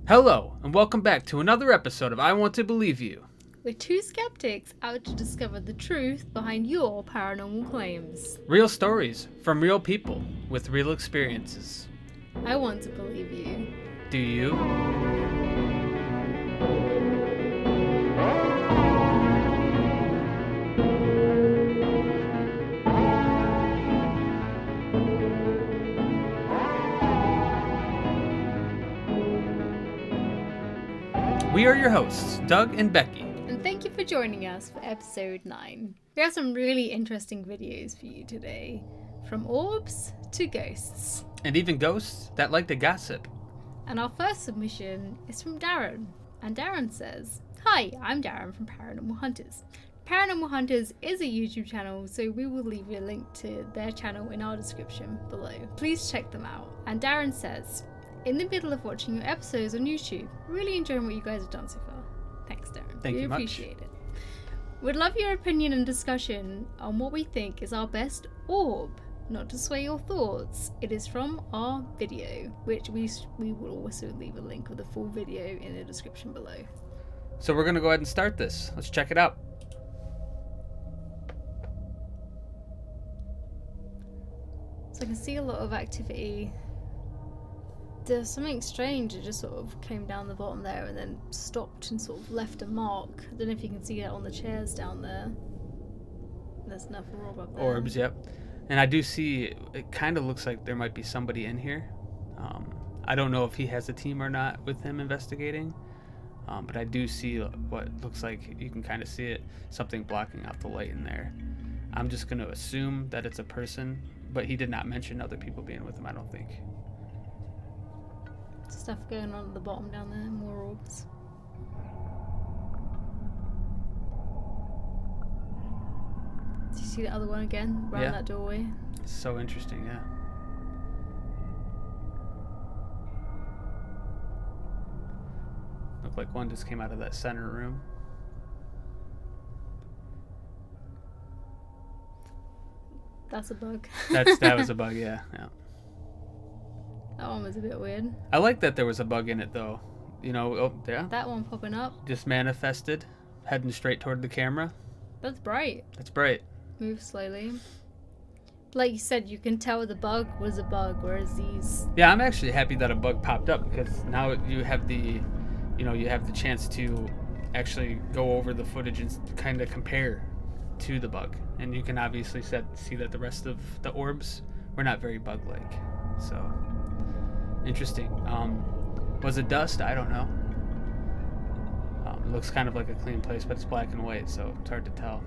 Hello, and welcome back to another episode of I Want to Believe You. We're two skeptics out to discover the truth behind your paranormal claims. Real stories from real people with real experiences. I want to believe you. Do you? We are your hosts, Doug and Becky. And thank you for joining us for episode 9. We have some really interesting videos for you today. From orbs to ghosts. And even ghosts that like to gossip. And our first submission is from Darren. And Darren says, "Hi, I'm Darren from Paranormal Hunters. Paranormal Hunters is a YouTube channel, so we will leave you a link to their channel in our description below. Please check them out." And Darren says, "In the middle of watching your episodes on YouTube, really enjoying what you guys have done so far." Thanks, Darren. Thank you much. We appreciate it. Would love your opinion and discussion on what we think is our best orb. Not to sway your thoughts, it is from our video, which we will also leave a link with the full video in the description below. So we're going to go ahead and start this. Let's check it out. So I can see a lot of activity. There's something strange that just sort of came down the bottom there and then stopped and sort of left a mark. I don't know if you can see that on the chairs down there. There's another orb up there. Orbs, yep. And I do see, it kind of looks like there might be somebody in here. I don't know if he has a team or not with him investigating. But I do see what looks like, you can kind of see it, something blocking out the light in there. I'm just going to assume that it's a person, but he did not mention other people being with him, I don't think. Stuff going on at the bottom down there, more orbs. Do you see the other one again, around that doorway? It's so interesting, yeah. Looked like one just came out of that center room. That's a bug. That was a bug, yeah. That one was a bit weird. I like that there was a bug in it, though. You know, oh, yeah. That one popping up. Just manifested, heading straight toward the camera. That's bright. That's bright. Move slowly. Like you said, you can tell the bug was a bug, whereas these... Yeah, I'm actually happy that a bug popped up, because now you have the chance to actually go over the footage and kind of compare to the bug. And you can obviously see that the rest of the orbs were not very bug-like. So... interesting. Was it dust? I don't know. It looks kind of like a clean place, but it's black and white, so it's hard to tell.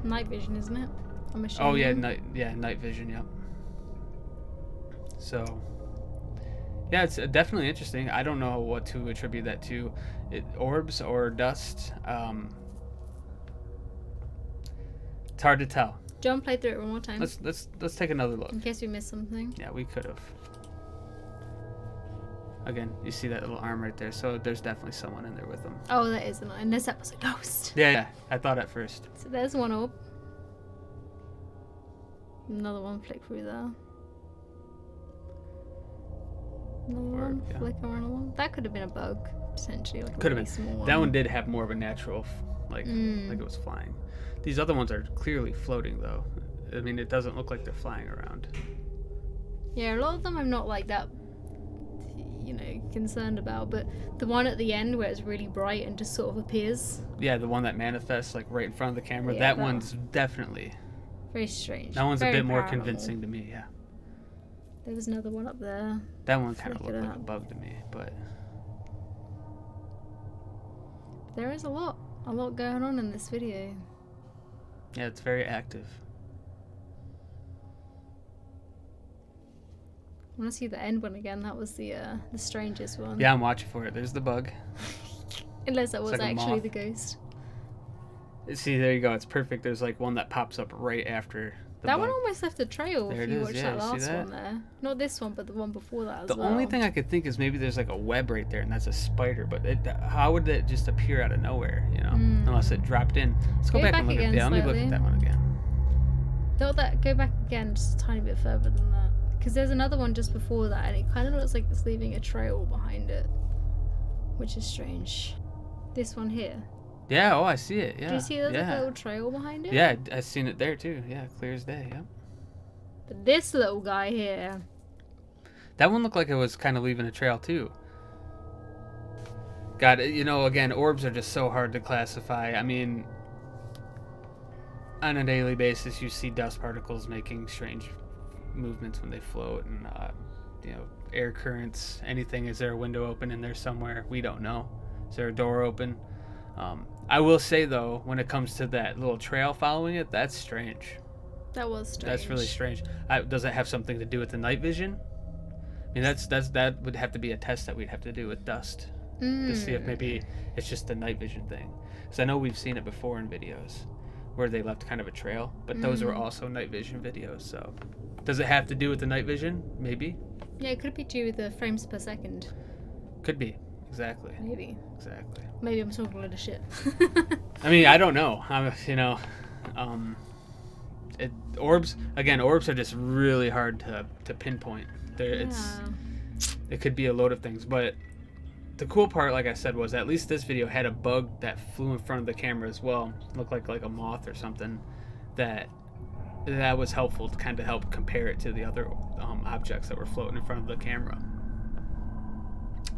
Night vision, isn't it? I'm assuming. Oh yeah, night vision. Yep. So, yeah, it's definitely interesting. I don't know what to attribute that to, orbs or dust. It's hard to tell. Do you want to play through it one more time? Let's take another look. In case we missed something. Yeah, we could have. Again, you see that little arm right there, so there's definitely someone in there with them. Oh, that is, and this that was a ghost. Yeah, I thought at first. So there's one orb. Another one flick through there. Another one flickering along. That could have been a bug, potentially. Like could have really been. Small one. That one did have more of a natural, like it was flying. These other ones are clearly floating, though. I mean, it doesn't look like they're flying around. Yeah, a lot of them I'm not like that, concerned about, but the one at the end where it's really bright and just sort of appears. Yeah, the one that manifests like right in front of the camera. Yeah, that one's definitely very strange. That one's very a bit more paranormal. Convincing to me. Yeah. There was another one up there. That one kind of looked like a bug to me, but there is a lot going on in this video. Yeah, it's very active. I want to see the end one again. That was the strangest one. Yeah, I'm watching for it. There's the bug. Unless that was like actually the ghost. See, there you go. It's perfect. There's like one that pops up right after the bug. One almost left a trail there if you watched that last one there. Not this one, but the one before that as well. The only thing I could think is maybe there's like a web right there, and that's a spider. But how would that just appear out of nowhere, unless it dropped in? Let's go back and look at that. Yeah, let me look at that one again. Go back again just a tiny bit further than that. Because there's another one just before that, and it kind of looks like it's leaving a trail behind it, which is strange. This one here. Yeah, oh, I see it, yeah. Do you see there's like yeah. a little trail behind it? Yeah, I've seen it there too. Yeah, clear as day, yeah. But this little guy here. That one looked like it was kind of leaving a trail too. God, you know, again, orbs are just so hard to classify. I mean, on a daily basis, you see dust particles making strange movements when they float, and you know, air currents, anything. Is there a window open in there somewhere? We don't know. Is there a door open? I will say though, when it comes to that little trail following it, that's strange. That was strange. That's really strange. Does it have something to do with the night vision? I mean, that would have to be a test that we'd have to do with dust to see if maybe it's just a night vision thing. Because I know we've seen it before in videos where they left kind of a trail, but those were also night vision videos. So does it have to do with the night vision? Maybe. Yeah, it could be due to the frames per second. Could be. Exactly. Maybe. Exactly. Maybe I'm talking a lot of shit. I mean, I don't know. You know, orbs are just really hard to pinpoint. It could be a load of things, but the cool part, like I said, was at least this video had a bug that flew in front of the camera as well. It looked like a moth or something. That was helpful to kind of help compare it to the other objects that were floating in front of the camera.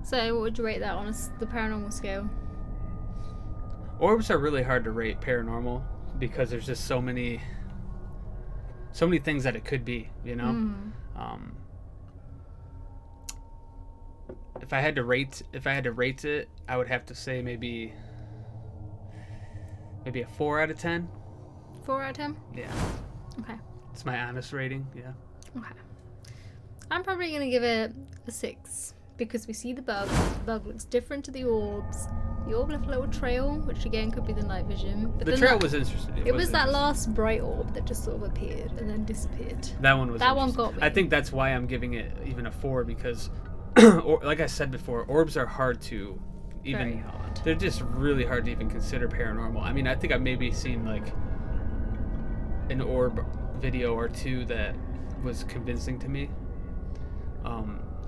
So what would you rate that on the paranormal scale? Orbs are really hard to rate paranormal because there's just so many things that it could be, you know. If I had to rate it, I would have to say maybe a 4 out of 10. 4 out of 10? Yeah. Okay. It's my honest rating, yeah. Okay. I'm probably going to give it a 6 because we see the bug. The bug looks different to the orbs. The orb left a little trail, which again could be the night vision. But the trail was interesting. It was that last bright orb that just sort of appeared and then disappeared. That one was. That one got me. I think that's why I'm giving it even a 4 because, like I said before, orbs are hard to even. Very hard. They're just really hard to even consider paranormal. I mean, I think I've maybe seen like an orb video or two that was convincing to me,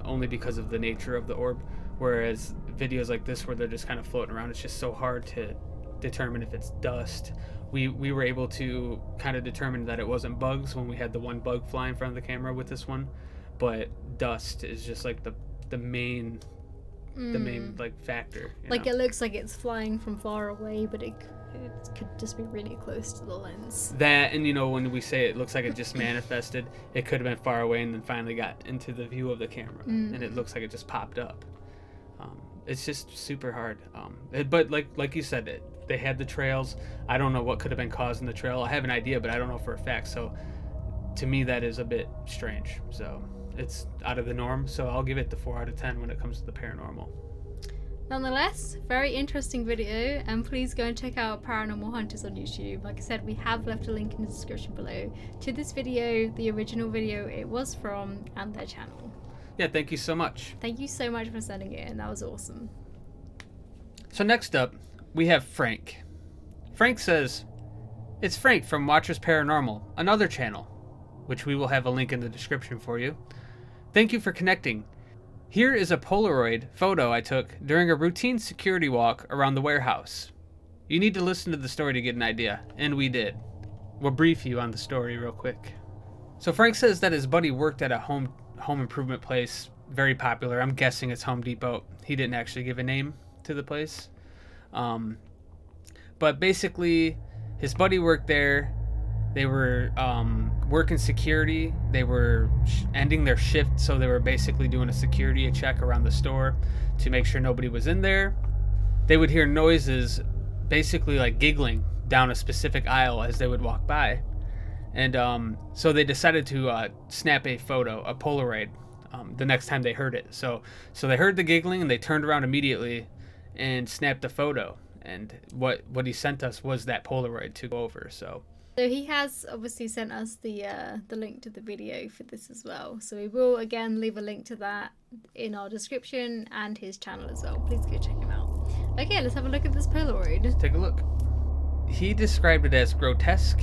only because of the nature of the orb. Whereas videos like this where they're just kind of floating around, it's just so hard to determine if it's dust. We were able to kind of determine that it wasn't bugs when we had the one bug fly in front of the camera with this one, but dust is just like the main like factor. Like it looks like it's flying from far away, but it could just be really close to the lens. That, and you know, when we say it looks like it just manifested, it could have been far away and then finally got into the view of the camera, and it looks like it just popped up. It's just super hard. But like you said, they had the trails. I don't know what could have been causing the trail. I have an idea, but I don't know for a fact. So to me, that is a bit strange. So it's out of the norm. So I'll give it the 4 out of 10 when it comes to the paranormal. Nonetheless, very interesting video, and please go and check out Paranormal Hunters on YouTube. Like I said, we have left a link in the description below to this video, the original video it was from, and their channel. Yeah, thank you so much. Thank you so much for sending it in. That was awesome. So next up, we have Frank. Frank says, "It's Frank from Watchers Paranormal, another channel, which we will have a link in the description for you. Thank you for connecting. Here is a Polaroid photo I took during a routine security walk around the warehouse. You need to listen to the story to get an idea," and we did. We'll brief you on the story real quick. So Frank says that his buddy worked at a home improvement place, very popular. I'm guessing it's Home Depot. He didn't actually give a name to the place. But basically, his buddy worked there. They were working security. They were ending their shift, so they were basically doing a security check around the store to make sure nobody was in there. They would hear noises, basically like giggling, down a specific aisle as they would walk by. And so they decided to snap a photo, a Polaroid, the next time they heard it. So they heard the giggling and they turned around immediately and snapped a photo. And what he sent us was that Polaroid to go over. So he has obviously sent us the link to the video for this as well. So we will again leave a link to that in our description and his channel as well. Please go check him out. Okay, let's have a look at this Polaroid. Let's take a look. He described it as grotesque.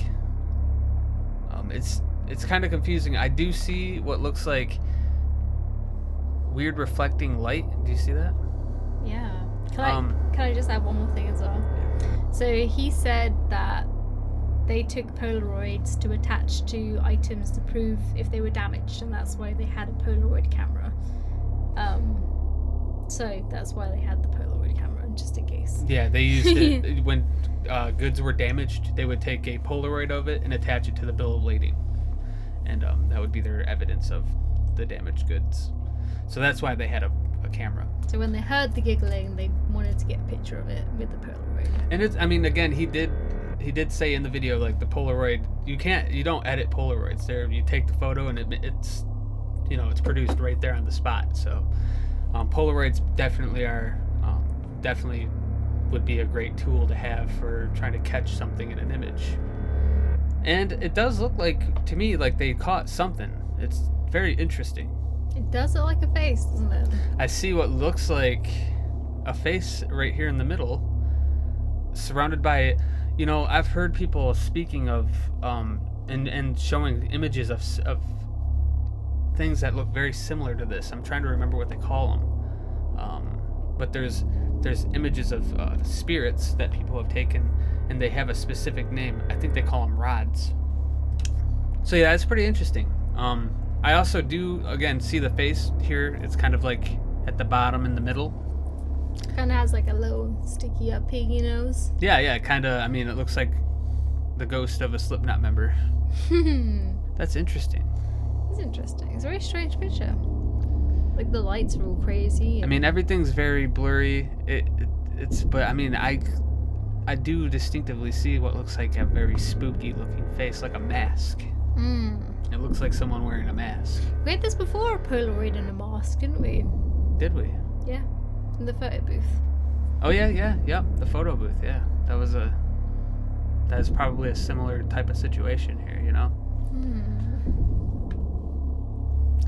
it's kind of confusing. I do see what looks like weird reflecting light. Do you see that? Yeah. Can I just add one more thing as well? So he said that they took Polaroids to attach to items to prove if they were damaged, and that's why they had a Polaroid camera. So that's why they had the Polaroid camera, just in case. Yeah, they used it when goods were damaged. They would take a Polaroid of it and attach it to the bill of lading, and that would be their evidence of the damaged goods. So that's why they had a camera. So when they heard the giggling, they wanted to get a picture of it with the Polaroid. And it's, I mean, again, he did say in the video, like, the Polaroid, you don't edit Polaroids. There, you take the photo and it's it's produced right there on the spot. So Polaroids definitely would be a great tool to have for trying to catch something in an image. And it does look like, to me, like they caught something. It's very interesting. It does look like a face, doesn't it? I see what looks like a face right here in the middle, surrounded by, I've heard people speaking of and showing images of things that look very similar to this. I'm trying to remember what they call them, but there's images of spirits that people have taken, and they have a specific name. I think they call them rods. So yeah, it's pretty interesting. I also do, again, see the face here. It's kind of like at the bottom in the middle. Kind of has like a little sticky up piggy nose. Yeah, kind of. I mean, it looks like the ghost of a Slipknot member. That's interesting. It's interesting. It's a very strange picture. Like the lights are all crazy. I mean, everything's very blurry. But I mean, I do distinctively see what looks like a very spooky looking face, like a mask. It looks like someone wearing a mask. We had this before, a Polaroid and a mask, didn't we? Did we? Yeah, in the photo booth. Oh yeah, the photo booth. Yeah, that is probably a similar type of situation here.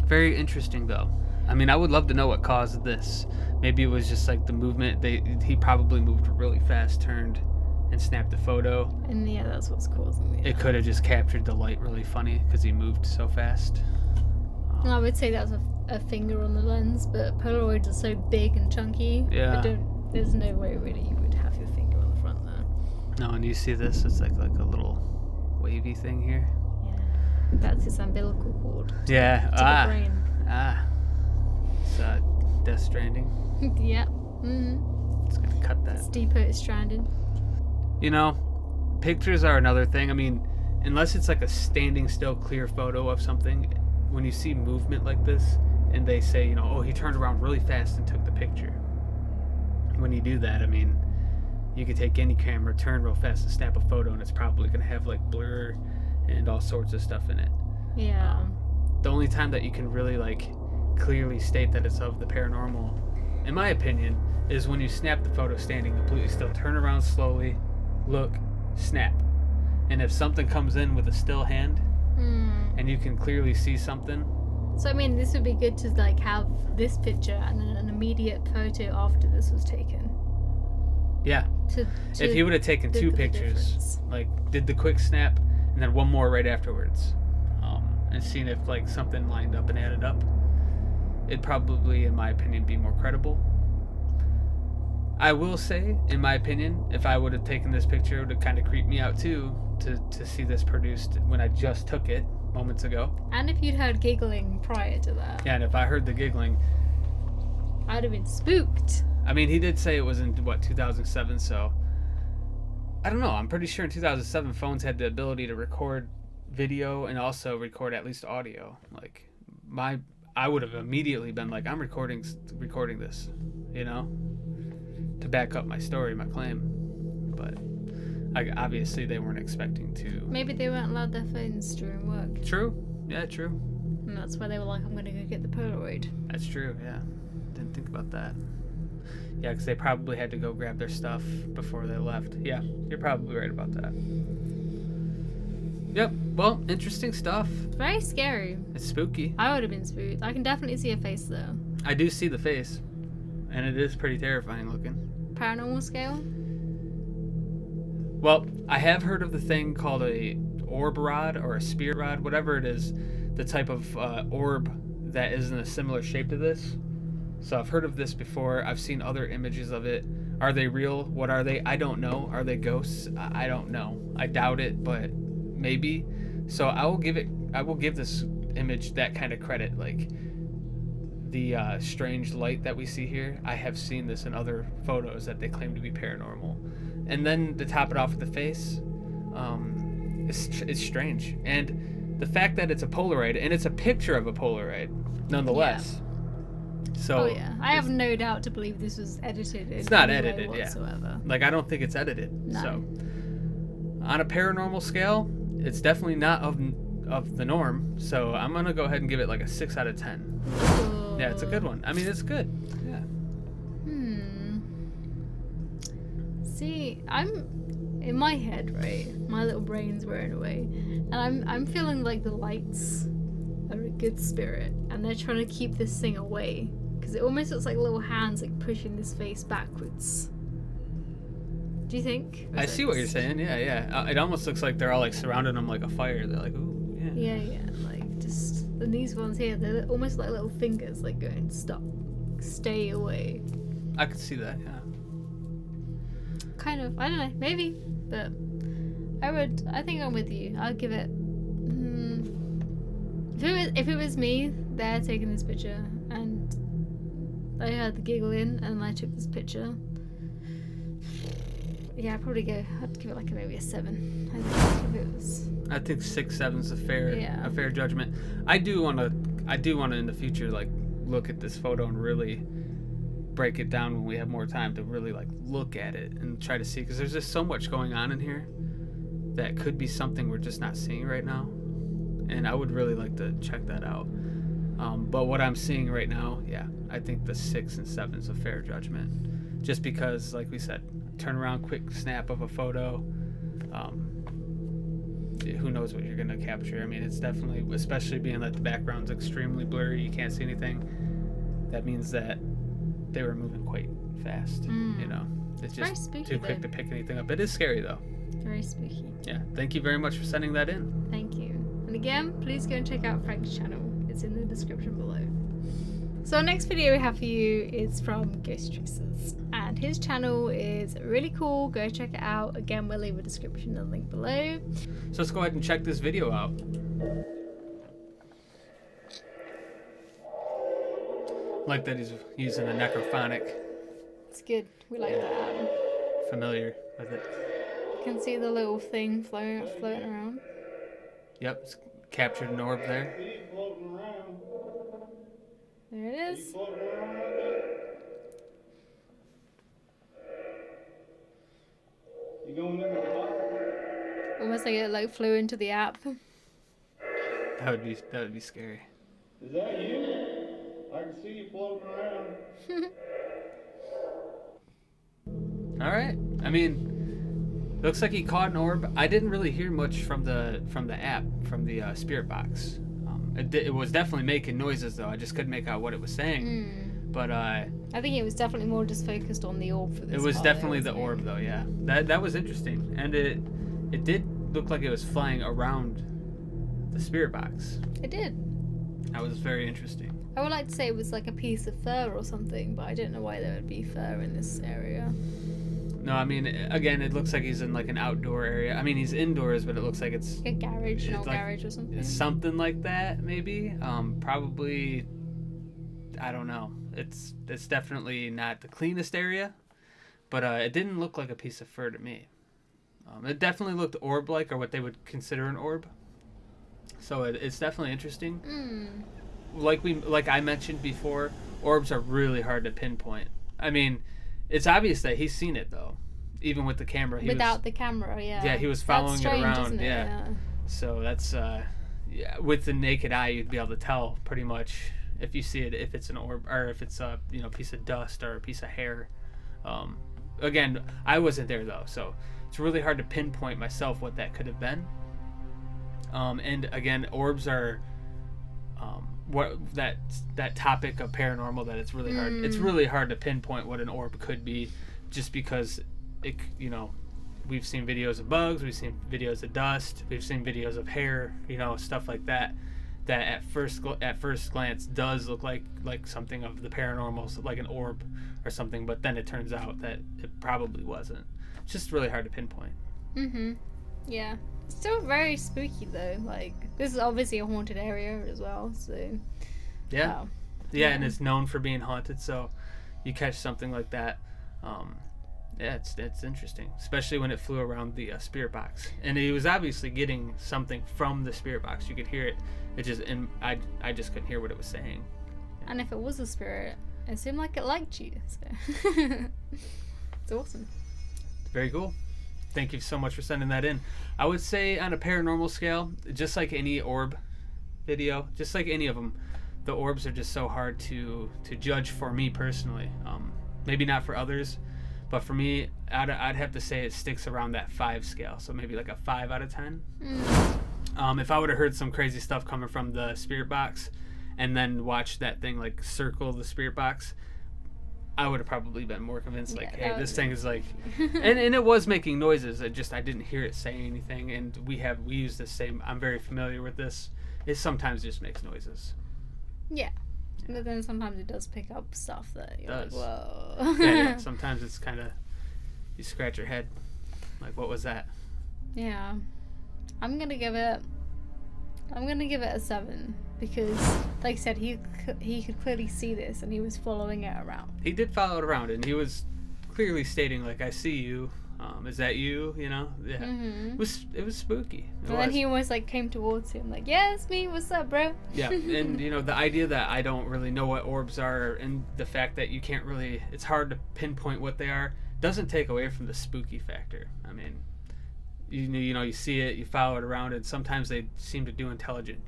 Very interesting though. I mean, I would love to know what caused this. Maybe it was just like the movement. He probably moved really fast, turned, and snapped the photo. And yeah, that's what's causing it. It could have just captured the light really funny because he moved so fast. I would say that was a finger on the lens, but Polaroids are so big and chunky. Yeah. There's no way really you would have your finger on the front there. No, and you see this? It's like a little wavy thing here. Yeah. That's his umbilical cord. Yeah. To the brain. It's Death Stranding. Yeah. It's gonna cut that. Steepo is stranded. Pictures are another thing. I mean, unless it's like a standing still clear photo of something, when you see movement like this and they say, oh, he turned around really fast and took the picture. When you do that, I mean, you could take any camera, turn real fast and snap a photo, and it's probably going to have like blur and all sorts of stuff in it. Yeah. The only time that you can really like clearly state that it's of the paranormal, in my opinion, is when you snap the photo standing completely still, turn around slowly, look, snap. And if something comes in with a still hand and you can clearly see something. So I mean, this would be good to like have this picture and then an immediate photo after this was taken. Yeah. If he would have taken two pictures, like did the quick snap and then one more right afterwards, and seen if like something lined up and added up, it'd probably, in my opinion, be more credible. I will say, in my opinion, if I would have taken this picture, it would have kind of creeped me out too, to see this produced when I just took it moments ago. And if you'd heard giggling prior to that. Yeah, and if I heard the giggling, I'd have been spooked. I mean, he did say it was in, 2007, so I don't know. I'm pretty sure in 2007 phones had the ability to record video and also record at least audio. Like, I would have immediately been like, I'm recording this, to back up my story, my claim. But obviously they weren't expecting to. Maybe they weren't allowed their phones during work. True. Yeah, true. And that's why they were like, I'm going to go get the Polaroid. That's true, yeah. Didn't think about that. Yeah, because they probably had to go grab their stuff before they left. Yeah, you're probably right about that. Yep, well, interesting stuff. Very scary. It's spooky. I would have been spooked. I can definitely see a face though. I do see the face, and it is pretty terrifying looking. Paranormal scale? Well, I have heard of the thing called a orb rod or a spirit rod, whatever it is, the type of orb that is in a similar shape to this. So I've heard of this before. I've seen other images of it. Are they real? What are they? I don't know. Are they ghosts? I don't know. I doubt it, but maybe. So I will give this image that kind of credit. Like the strange light that we see here, I have seen this in other photos that they claim to be paranormal. And then to top it off with the face, it's strange. And the fact that it's a Polaroid, and it's a picture of a Polaroid, nonetheless. Yeah. So I have no doubt to believe this was edited. It's not any way edited, whatsoever. Like, I don't think it's edited. No. So on a paranormal scale, it's definitely not of the norm. So I'm gonna go ahead and give it like a 6 out of 10. Ooh. Yeah, it's a good one. I mean, it's good. Yeah. See, I'm in my head, right? My little brain's wearing away, and I'm feeling like the lights are a good spirit, and they're trying to keep this thing away, because it almost looks like little hands like pushing this face backwards. Do you think? I see what you're saying. Yeah. It almost looks like they're all like surrounding them like a fire. They're like, ooh, yeah. Yeah, like just. And these ones here, they're almost like little fingers, like going, stop, stay away. I could see that. Yeah. Kind of. I don't know. Maybe, but I think I'm with you. I'll give it. If it was me there taking this picture and I heard the giggling and I took this picture, yeah, I'd probably I'd give it like maybe a 7. I think if it was. I think 6, 7 is a fair judgment. I do want to in the future like look at this photo and really break it down when we have more time to really like look at it and try to see, because there's just so much going on in here that could be something we're just not seeing right now, and I would really like to check that out. But what I'm seeing right now, yeah, I think the 6 and 7 is a fair judgment, just because, like we said, turn around, quick snap of a photo. Who knows what you're gonna capture? I mean, it's definitely, especially being that the background's extremely blurry, you can't see anything. That means that they were moving quite fast. You know, it's just spooky, too quick to pick anything up. It is scary though. Very spooky. Yeah. Thank you very much for sending that in. Thank you. And again, please go and check out Frank's channel. It's in the description below. So our next video we have for you is from Hysteresis, and his channel is really cool. Go check it out. Again, we'll leave a description and link below. So let's go ahead and check this video out. Like that he's using a necrophonic. It's good. We like that. Familiar with it. You can see the little thing floating around. Yep, it's captured an orb there. There it is. You going in the box? Almost like it flew into the app. That would be scary. Is that you? I can see you floating around. All right. I mean, looks like he caught an orb. I didn't really hear much from the app, from the spirit box. It was definitely making noises though. I just couldn't make out what it was saying. But I think it was definitely more just focused on the orb for this. It was part, definitely the orb though. Yeah. That was interesting, and it did look like it was flying around the spirit box. It did. That was very interesting. I would like to say it was like a piece of fur or something, but I don't know why there would be fur in this area. No, I mean, again, it looks like he's in like an outdoor area. I mean, he's indoors, but it looks like it's like a garage, an old like, garage or something. Something like that, maybe. Probably, I don't know. It's definitely not the cleanest area, but it didn't look like a piece of fur to me. It definitely looked orb-like, or what they would consider an orb. So it's definitely interesting. Like I mentioned before, orbs are really hard to pinpoint. I mean, it's obvious that he's seen it though, even with the camera. Without the camera, yeah. Yeah, he was following that's strange, it around. Isn't it? Yeah. So that's with the naked eye, you'd be able to tell pretty much if you see it, if it's an orb or if it's a piece of dust or a piece of hair. Again, I wasn't there though, so it's really hard to pinpoint myself what that could have been. And again, orbs are what that topic of paranormal, that it's really hard. It's really hard to pinpoint what an orb could be, just because it we've seen videos of bugs, we've seen videos of dust, we've seen videos of hair, stuff like that at first glance does look like something of the paranormal, so like an orb or something, but then it turns out that it probably wasn't. It's just really hard to pinpoint. Yeah. Still very spooky though. Like, this is obviously a haunted area as well, so yeah. And it's known for being haunted, so you catch something like that. It's interesting, especially when it flew around the spirit box, and he was obviously getting something from the spirit box. You could hear it. I just couldn't hear what it was saying. Yeah. And if it was a spirit, it seemed like it liked you. So it's awesome. Very cool. Thank you so much for sending that in. I would say on a paranormal scale, just like any orb video, just like any of them, the orbs are just so hard to judge for me personally. Maybe not for others, but for me, I'd have to say it sticks around that 5 scale. So maybe like a 5 out of 10. If I would have heard some crazy stuff coming from the spirit box and then watched that thing like circle the spirit box, I would have probably been more convinced, like, hey, this thing is like, and it was making noises. I didn't hear it say anything. And we use the same. I'm very familiar with this. It sometimes just makes noises. Yeah. But then sometimes it does pick up stuff that you're like, whoa. Yeah. Sometimes it's kind of, you scratch your head, like, what was that? Yeah. I'm gonna give it a 7 because, like I said, he could clearly see this and he was following it around. He did follow it around, and he was clearly stating, like, I see you. Is that you? Yeah. It was spooky. Then he almost like came towards him, like, yeah, it's me. What's up, bro? Yeah, and the idea that I don't really know what orbs are, and the fact that you can't really, it's hard to pinpoint what they are, doesn't take away from the spooky factor. I mean, you see it, you follow it around, and sometimes they seem to do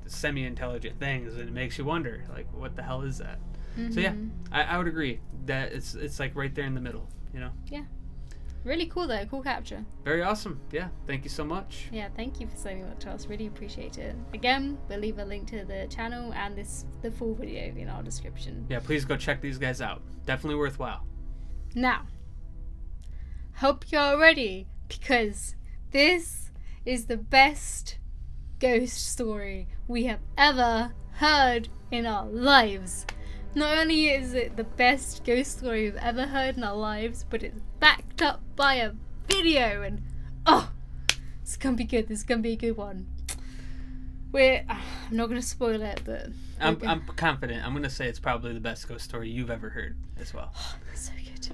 semi-intelligent things, and it makes you wonder, like, what the hell is that? So yeah, I would agree that it's like right there in the middle. Yeah. Really cool though, cool capture. Very awesome. Yeah, thank you so much. Yeah, thank you for sending that to us. Really appreciate it. Again, we'll leave a link to the channel and the full video in our description. Yeah, please go check these guys out. Definitely worthwhile. Now, hope you're ready, because this is the best ghost story we have ever heard in our lives. Not only is it the best ghost story we've ever heard in our lives, but it's backed up by a video, and it's gonna be good. This is gonna be a good one. I'm not gonna spoil it, but I'm confident. I'm gonna say it's probably the best ghost story you've ever heard as well. So good.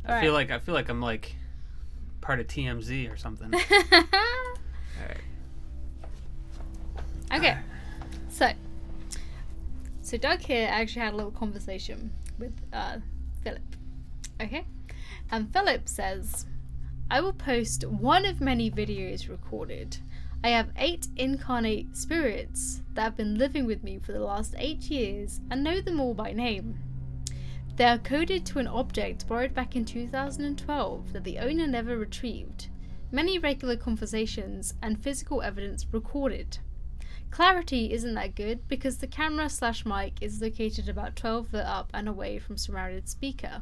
I feel like I'm like part of TMZ or something. All right. Okay. So Doug here actually had a little conversation with Philip. Okay? And Philip says, I will post one of many videos recorded. I have 8 incarnate spirits that have been living with me for the last 8 years and know them all by name. They are coded to an object borrowed back in 2012 that the owner never retrieved. Many regular conversations and physical evidence recorded. Clarity isn't that good because the camera/mic is located about 12 foot up and away from surrounded speaker.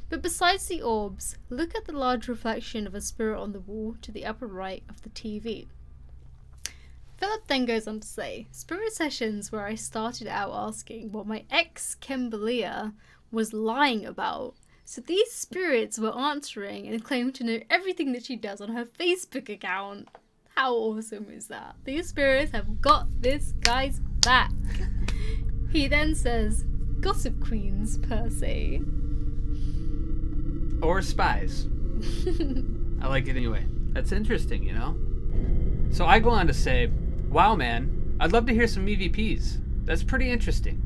But besides the orbs, look at the large reflection of a spirit on the wall to the upper right of the TV. Philip then goes on to say, spirit sessions where I started out asking what my ex Kimberlia was lying about. So these spirits were answering and claimed to know everything that she does on her Facebook account. How awesome is that? These spirits have got this guy's back. He then says, gossip queens per se. Or spies. I like it anyway. That's interesting, So I go on to say, wow, man, I'd love to hear some EVPs. That's pretty interesting.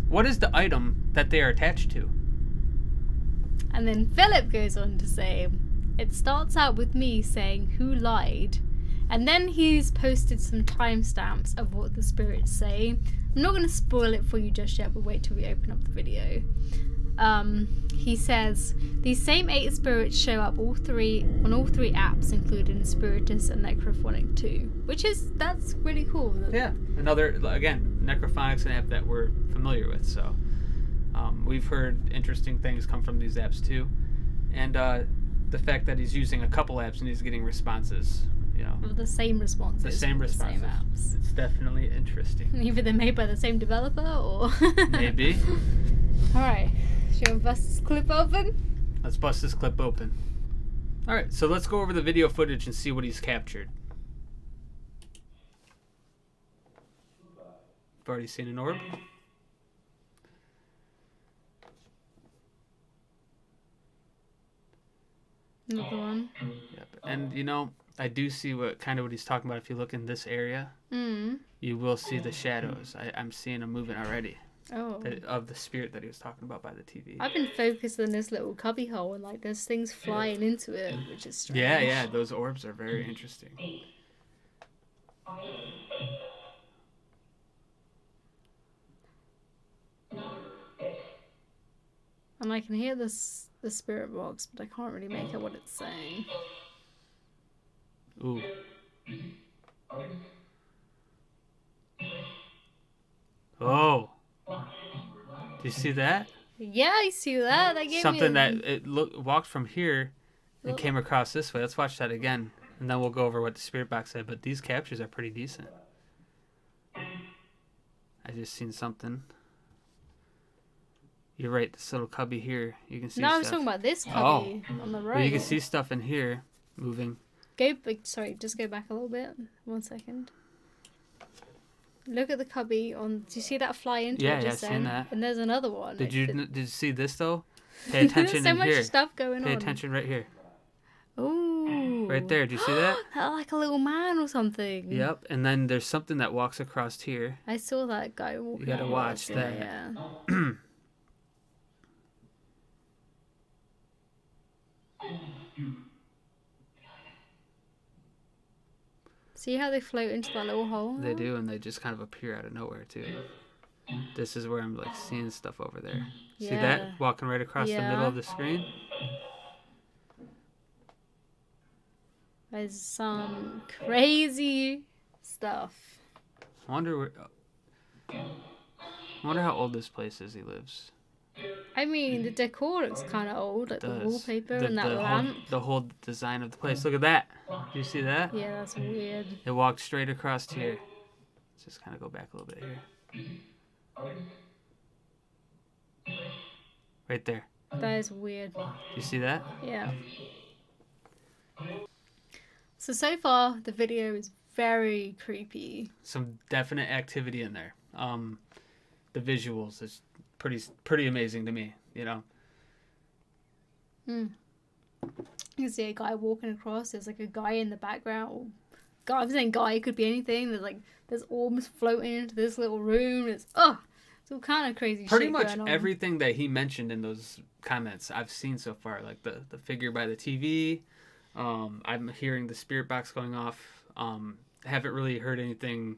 What is the item that they are attached to? And then Philip goes on to say, it starts out with me saying who lied. And then he's posted some timestamps of what the spirits say. I'm not going to spoil it for you just yet, but wait till we open up the video. He says, these same 8 spirits show up on all three apps, including Spiritus and Necrophonic 2. That's really cool. Yeah, another, again, Necrophonic's an app that we're familiar with, so we've heard interesting things come from these apps too. And the fact that he's using a couple apps and he's getting responses, you know. The same responses. The same from responses. The same apps. It's definitely interesting. Either they're made by the same developer or. Maybe. Alright. Shall we bust this clip open? Let's bust this clip open. Alright, so let's go over the video footage and see what he's captured. I've already seen an orb. Another one. Yep. And you know, I do see what he's talking about. If you look in this area, you will see the shadows. I'm seeing them moving already. Oh. Of the spirit that he was talking about by the TV. I've been focused on this little cubby hole and like there's things flying into it, which is strange. Yeah, those orbs are very interesting. And I can hear the spirit box, but I can't really make out what it's saying. Ooh. Oh. Do you see that? Yeah, I see that. That gave Something me that it walked from here and came across this way. Let's watch that again, and then we'll go over what the spirit box said. But these captures are pretty decent. I just seen something. You're right. This little cubby here, you can see. No, stuff. I was talking about this cubby on the right. Well, you can see stuff in here moving. Just go back a little bit. 1 second. Look at the cubby on. Do you see that fly into it just then? Seen that. And there's another one. Did you see this though? Pay attention There's so in much here. stuff going on. Pay attention right here. Ooh. Right there. Do you see that? That like a little man or something. Yep. And then there's something that walks across here. I saw that guy walking. You gotta watch across, that. Yeah. See how they float into that little hole? They do, and they just kind of appear out of nowhere too. This is where I'm like seeing stuff over there. See that walking right across the middle of the screen? There's some crazy stuff. I wonder how old this place is he lives. I mean, the decor looks kind of old, like the wallpaper and that lamp. The whole design of the place. Look at that. Do you see that? Yeah, that's weird. It walked straight across here. Let's just kind of go back a little bit here. Right there. That is weird. You see that? Yeah. So far, the video is very creepy. Some definite activity in there. The visuals is pretty amazing to me, you know. You can see a guy walking across. There's like a guy in the background. I'm saying guy, it could be anything. There's orbs floating into this little room. It's all kind of crazy shit Pretty much going on. everything that he mentioned in those comments I've seen so far, like the figure by the TV. I'm hearing the spirit box going off. Haven't really heard anything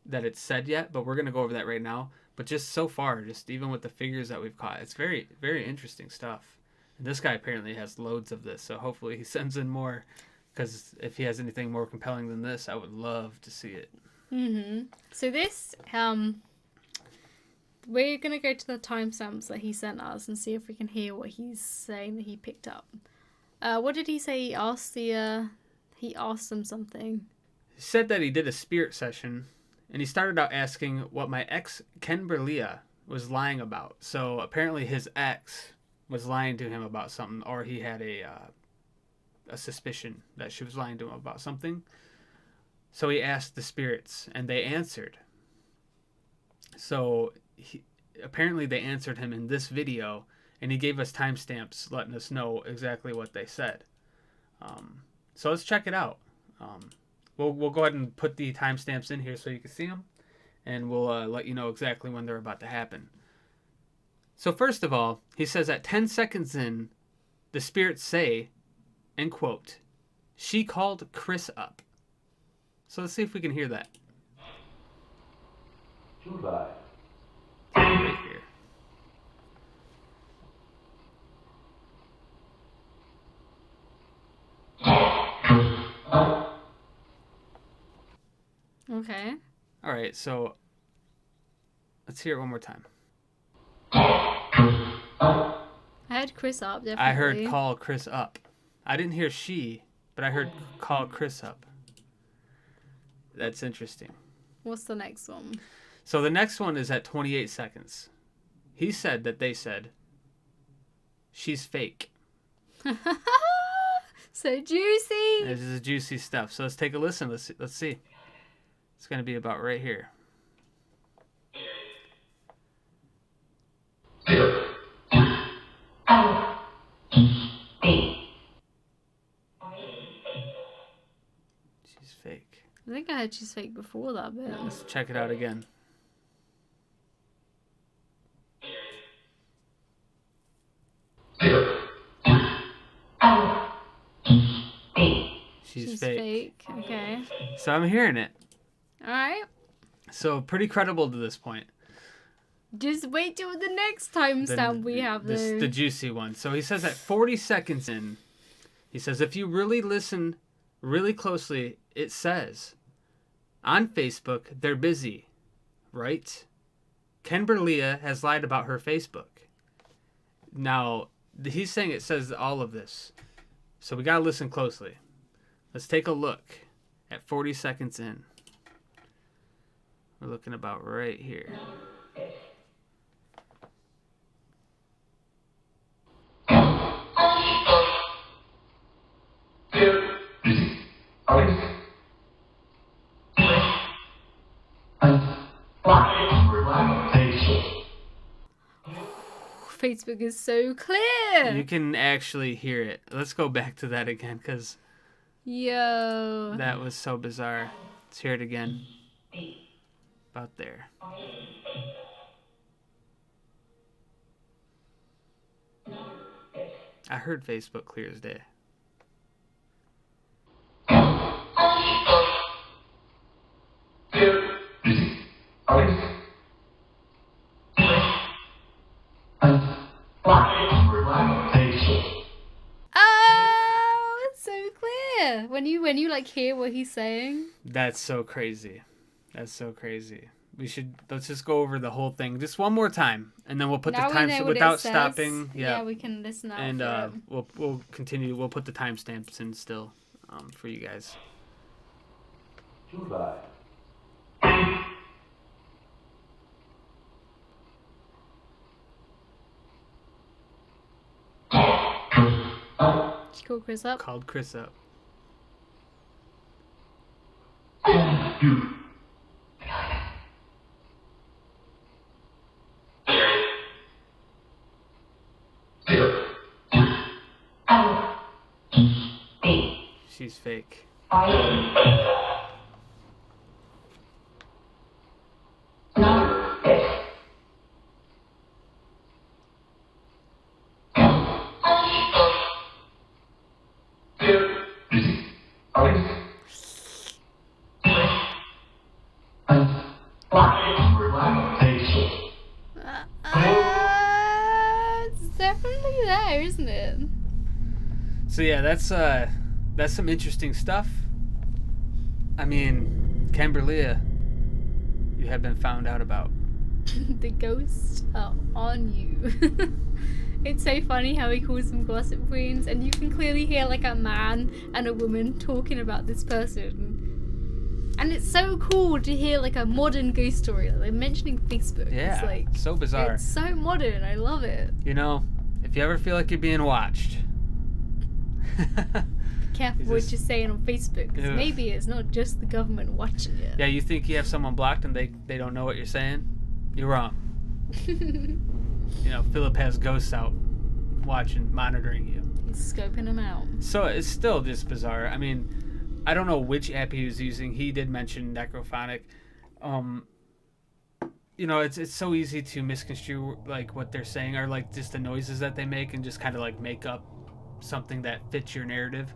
that it's said yet, but we're gonna go over that right now. But just so far, just even with the figures that we've caught, it's very, very interesting stuff. And this guy apparently has loads of this, so hopefully he sends in more. Because if he has anything more compelling than this, I would love to see it. So this, we're gonna go to the timestamps that he sent us and see if we can hear what he's saying that he picked up. What did he say? He asked them something. He said that he did a spirit session, and he started out asking what my ex, Ken Berlia, was lying about. So apparently his ex was lying to him about something, or he had a suspicion that she was lying to him about something. So he asked the spirits, and they answered. So apparently they answered him in this video, and he gave us timestamps letting us know exactly what they said. So let's check it out. We'll go ahead and put the timestamps in here so you can see them, and we'll let you know exactly when they're about to happen. So first of all, he says at 10 seconds in, the spirits say, and quote, "She called Chris up." So let's see if we can hear that. July. Right here. Okay. All right, so let's hear it one more time. I heard Chris up, definitely. I heard call Chris up. I didn't hear she, but I heard call Chris up. That's interesting. What's the next one? So the next one is at 28 seconds. He said that they said, she's fake. So juicy. This is juicy stuff. So let's take a listen. Let's see. It's going to be about right here. She's fake. I think I heard she's fake before that bit. Let's check it out again. She's fake. Okay. So I'm hearing it. Alright. So pretty credible to this point. Just wait till the next timestamp we have though. The juicy one. So he says at 40 seconds in, he says, if you really listen really closely, it says, on Facebook, they're busy, right? Kimberlia has lied about her Facebook. Now, he's saying it says all of this. So we got to listen closely. Let's take a look at 40 seconds in. We're looking about right here. Facebook is so clear. You can actually hear it. Let's go back to that again because Yo. that was so bizarre. Let's hear it again. About there. I heard Facebook clear as day. Oh, it's so clear. When you like hear what he's saying. That's so crazy. That's so crazy. Let's just go over the whole thing just one more time, and then we'll put Now the we time know what without it says. stopping. Yeah, we can listen out. And for it. we'll continue. We'll put the timestamps in still for you guys. July. She called Chris up. Called Chris up. She's fake. It's definitely there, isn't it? So yeah, that's some interesting stuff. I mean, Kimberlia, you have been found out about. The ghosts are on you. It's so funny how he calls them gossip queens, and you can clearly hear like a man and a woman talking about this person. And it's so cool to hear like a modern ghost story. Like, they're mentioning Facebook. Yeah, It's like so bizarre. it's so modern. I love it. You know, if you ever feel like you're being watched, Careful what you're saying on Facebook, because Ugh. maybe it's not just the government watching you. yeah, you think you have someone blocked and they don't know what you're saying? You're wrong. You know, Philip has ghosts out watching, monitoring you. He's scoping them out. So it's still just bizarre. I mean, I don't know which app he was using. He did mention Necrophonic. You know, it's so easy to misconstrue like what they're saying or like just the noises that they make and just kind of like make up something that fits your narrative.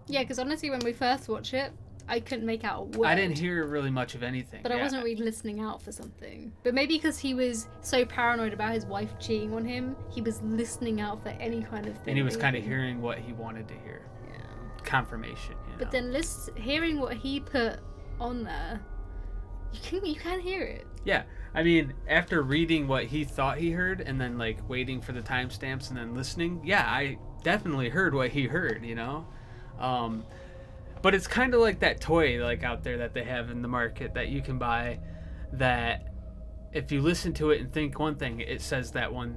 Yeah, because honestly, when we first watched it, I couldn't make out a word. I didn't hear really much of anything. But I wasn't really listening out for something. But maybe because he was so paranoid about his wife cheating on him, he was listening out for any kind of thing. And he was kind of maybe. hearing what he wanted to hear. Yeah. Confirmation, you know. But then hearing what he put on there, you can hear it. Yeah, I mean, after reading what he thought he heard and then like waiting for the timestamps and then listening, yeah, I definitely heard what he heard, you know. But it's kind of like that toy like out there that they have in the market that you can buy, that if you listen to it and think one thing, it says that one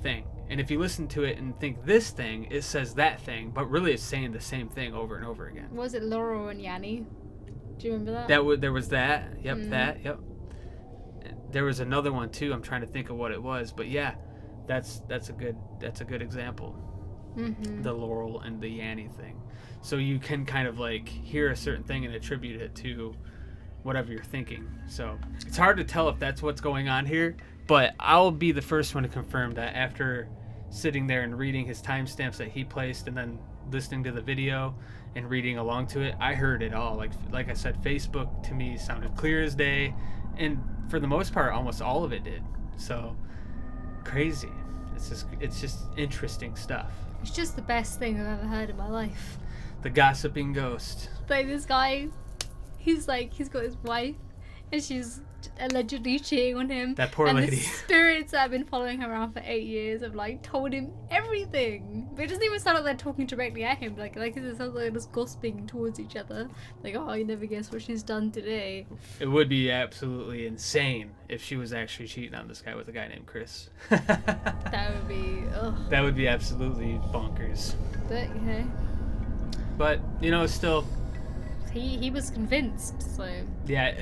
thing. And if you listen to it and think this thing, it says that thing, but really it's saying the same thing over and over again. Was it Laurel and Yanni? Do you remember that? There was that. Yep, yep. There was another one too. I'm trying to think of what it was, but yeah, that's a good example. Mm-hmm. The Laurel and the Yanni thing. So you can kind of like hear a certain thing and attribute it to whatever you're thinking. So it's hard to tell if that's what's going on here, but I'll be the first one to confirm that after sitting there and reading his timestamps that he placed and then listening to the video and reading along to it, I heard it all. Like I said, Facebook to me sounded clear as day, and for the most part almost all of it did. So crazy. It's just interesting stuff. It's just the best thing I've ever heard in my life. The gossiping ghost. Like, this guy, he's got his wife, and she's allegedly cheating on him. That poor and lady. The spirits that have been following him around for 8 years have like told him everything. But it doesn't even sound like they're talking directly at him. Like it sounds like they're just gossiping towards each other. Like, oh, you never guess what she's done today. It would be absolutely insane if she was actually cheating on this guy with a guy named Chris. That would be, ugh. That would be absolutely bonkers. But, you know. But, you know, still... He was convinced, so... Yeah,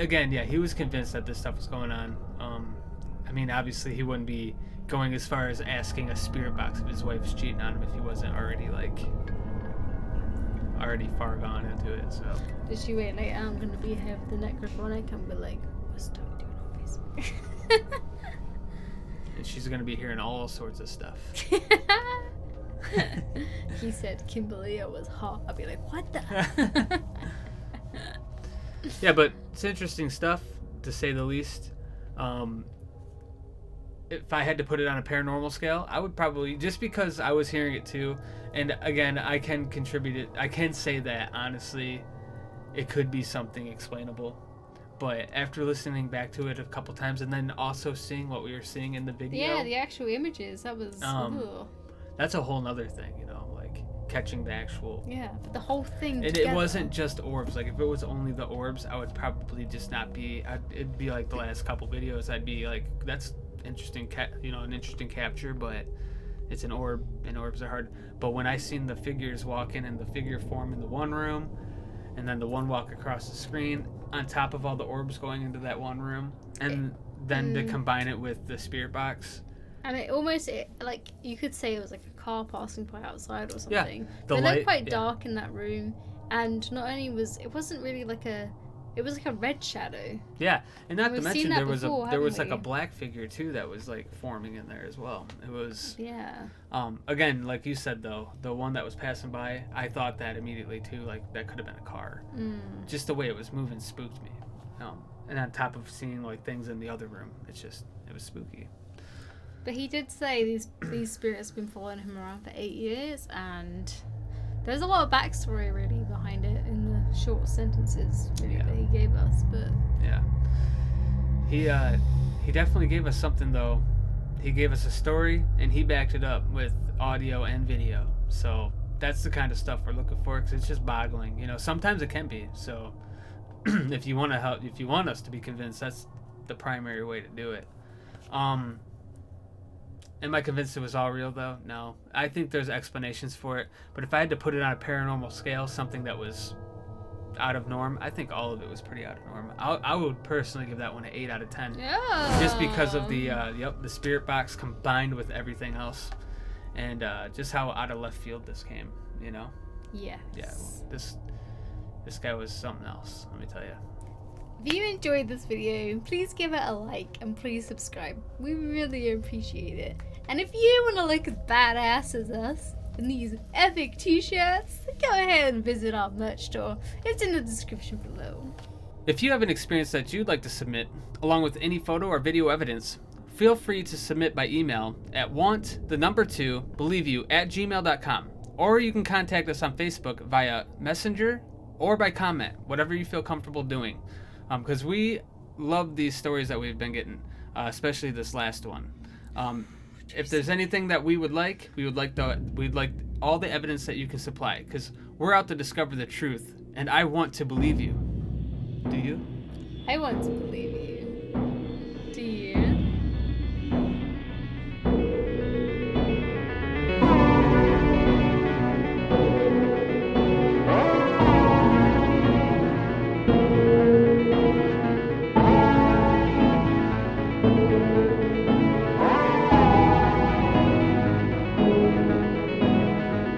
he was convinced that this stuff was going on. I mean, obviously he wouldn't be going as far as asking a spirit box if his wife's cheating on him if he wasn't already far gone into it, so... Did she wait, like, I'm gonna be here for the necrophonic, and be like, what's Toby doing on Facebook? And she's gonna be hearing all sorts of stuff. He said Kimberly was hot. I'd be like, what the? Yeah, but it's interesting stuff, to say the least. If I had to put it on a paranormal scale, I would probably, just because I was hearing it too, and again, I can contribute it, I can say that, honestly, it could be something explainable. But after listening back to it a couple times, and then also seeing what we were seeing in the video... Yeah, the actual images, that was... that's a whole nother thing, you know, like catching the actual... Yeah, but the whole thing And together. it wasn't just orbs. Like, if it was only the orbs, I would probably just not be... it'd be like the last couple videos. I'd be like, that's interesting, an interesting capture, but it's an orb, and orbs are hard. But when I seen the figures walk in and the figure form in the one room, and then the one walk across the screen, on top of all the orbs going into that one room, and then to combine it with the spirit box... And it almost, like, you could say it was like a car passing by outside or something. Yeah, It looked quite dark in that room. And not only it wasn't really like it was like a red shadow. Yeah, and not to mention there was like we? a black figure too that was like forming in there as well. It was... Yeah. Again, like you said though, the one that was passing by, I thought that immediately too, like that could have been a car. Just the way it was moving spooked me. And on top of seeing like things in the other room, it was spooky. But he did say these spirits have been following him around for 8 years, and there's a lot of backstory really behind it in the short sentences really that he gave us. But yeah, he definitely gave us something though. He gave us a story, and he backed it up with audio and video. So that's the kind of stuff we're looking for, because it's just boggling. You know, sometimes it can be. So if you want us to be convinced, that's the primary way to do it. Am I convinced it was all real, though? No. I think there's explanations for it. But if I had to put it on a paranormal scale, something that was out of norm, I think all of it was pretty out of norm. I would personally give that one an 8 out of 10. yeah, Just because of the spirit box combined with everything else. And just how out of left field this came, you know? Yes. Yeah, this guy was something else, let me tell you. If you enjoyed this video, please give it a like and please subscribe. We really appreciate it. And if you want to look as badass as us in these epic t-shirts, go ahead and visit our merch store. It's in the description below. If you have an experience that you'd like to submit, along with any photo or video evidence, feel free to submit by email at want2believeyou@gmail.com, or you can contact us on Facebook via Messenger or by comment, whatever you feel comfortable doing. Because we love these stories that we've been getting. especially this last one. If there's anything that we'd like all the evidence that you can supply, because we're out to discover the truth, and I want to believe you. Do you? I want to believe